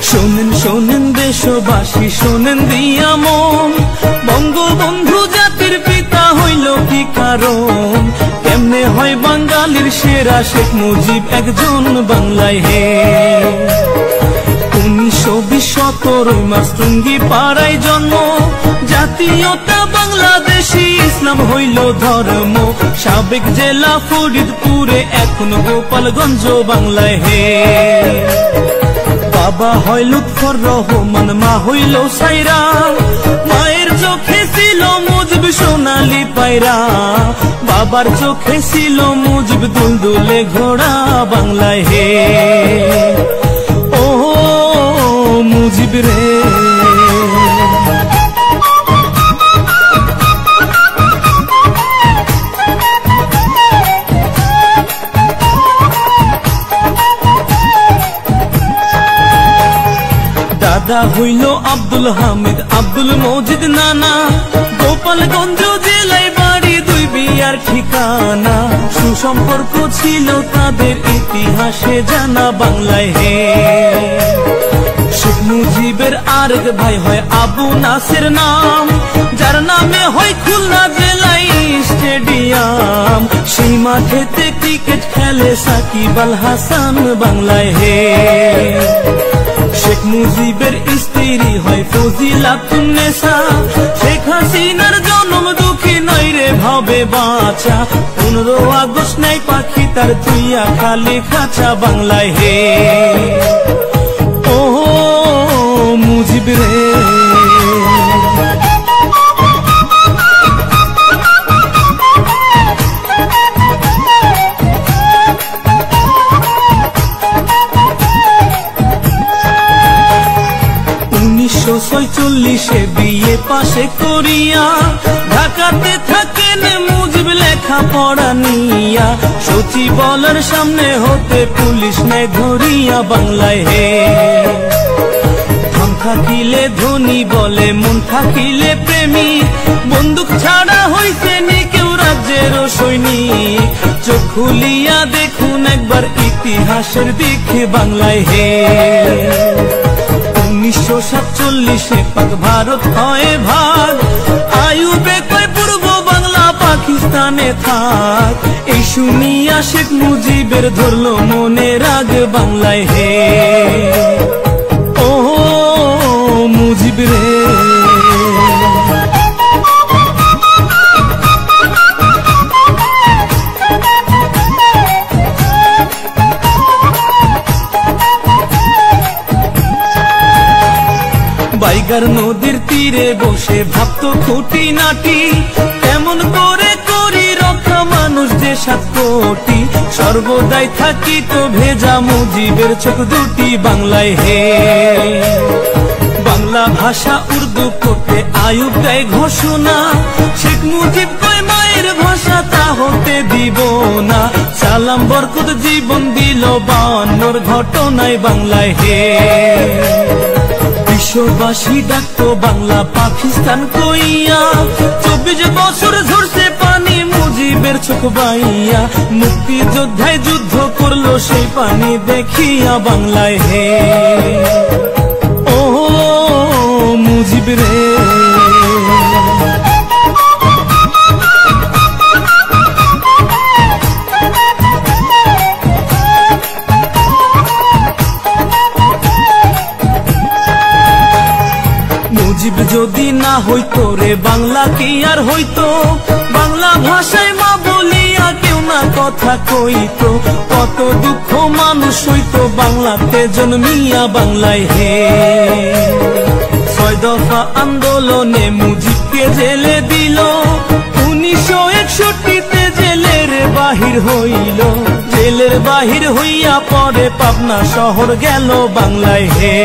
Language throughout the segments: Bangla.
শোনেন শোনেন দেশবাসী, শোনেন দিয়া মন, বঙ্গবন্ধু জাতির পিতা হইল কি কারণ? কেমনে হয় বাঙালির সেরা শেখ মুজিব একজন বাংলায় হে? 1920 17 মার্চ টুঙ্গি পাড়ায় জন্ম, জাতীয়তা বাংলাদেশি, ইসলাম হইল ধর্ম। সাবেক জেলা ফরিদপুরে, এখন গোপালগঞ্জ বাংলায় হে। বাবা হয় লুৎফর রহমান, মা হইল সাইরা, মায়ের চোখে ছিল মুজিব সোনালি পায়রা, বাবার চোখে ছিল মুজিব দুলদুলে ঘোড়া বাংলায় হে। ও মুজিব রে, দাদা হইল আব্দুল হামিদ, আব্দুল মজিদ নানা, গোপালগঞ্জ জেলায় বাড়ি, দুই বিয়ার ঠিকানা। সুসম্পর্ক ছিল তাদের, ইতিহাসে জানা বাংলায় হে। শেখ মুজিবের আরেক ভাই হয় আবু নাসের নাম, যার নামে হয় খুলনা জেলায় স্টেডিয়াম। সেই মাঠেতে ক্রিকেট খেলে সাকিব আল হাসান বাংলায় হে। শেখ মুজিবের স্ত্রী হয় ফজিলাতুন্নেসা, শেখ হাসিনার জন্ম দুঃখী নয় রে ভাবে বাঁচা। 15 আগস্ট নাই পাখি তার তুইয়া খালি খাঁচা বাংলায় হে। ও মুজিব রে, বিয়ে পাশে করিয়া ঢাকাতে থাকেন মুজিব লেখা পড়া নিয়া। সচিবালয়ের সামনে হতে পুলিশ নেয় ধরিয়া বাংলায় হে। ধান থাকিলে ধনী বলে, মন থাকিলে প্রেমী, বন্দুক ছাড়া হইছে নি কেউ রাজ্যের সৈনিক। চোখ খুলিয়া দেখুন একবার ইতিহাসের দিকে বাংলায় হে। 1947 পাক ভারত হয় ভাগ, আইয়ুবে কয় পূর্ব বাংলা পাকিস্তানে থাক। এই শুনিয়া শেখ মুজিবের ধরল মনে রাগ বাংলায় হে। ও মুজিব রে, বাইগার নদীর তীরে বসে ভাবতো খুঁটি নাটি, কেমন করে করি রক্ষা মানুষ যে 7 কোটি। সর্বদাই থাকিত ভেজা মুজিবের চোখ দুটি বাংলায় হে। বাংলা ভাষা উর্দু করতে আইয়ুব দেয় ঘোষণা, শেখ মুজিব কয় মায়ের ভাষা তা হতে দিব না। সালাম বরকত জীবন দিল 52 ঘটনায় বাংলায় হে। বিশ্ববাসী ডাকতো বাংলা পাকিস্তান কইয়া, 24 বছর ঝরছে পানি মুজিবের চোখ বাইয়া। মুক্তিযোদ্ধায় যুদ্ধ করলো সেই পানি দেখিয়া বাংলায় হে। ও মুজিব রে, মুজিব যদি না হইতো রে বাংলা কি আর হইতো? বাংলা ভাষায় মা বলিয়া কেউ না কথা কইতো। কত দুঃখ মানুষ হইতো বাংলাতে জন্মিয়া বাংলায় হে। 6 দফা আন্দোলনে মুজিবকে জেলে দিল, 1961তে জেলের বাহির হইল। জেলের বাহির হইয়া পরে পাবনা শহর গেল বাংলায় হে।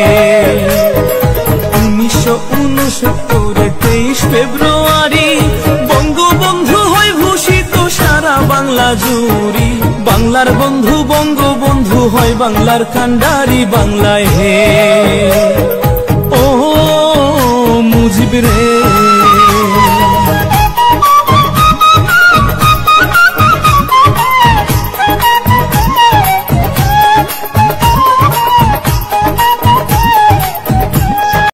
1969 23 ফেব্রুয়ারি বঙ্গবন্ধু হয় ভূষিত সারা বাংলা জুড়ি। বাংলার বন্ধু বঙ্গবন্ধু হয় বাংলার কান্ডারি বাংলায় হে।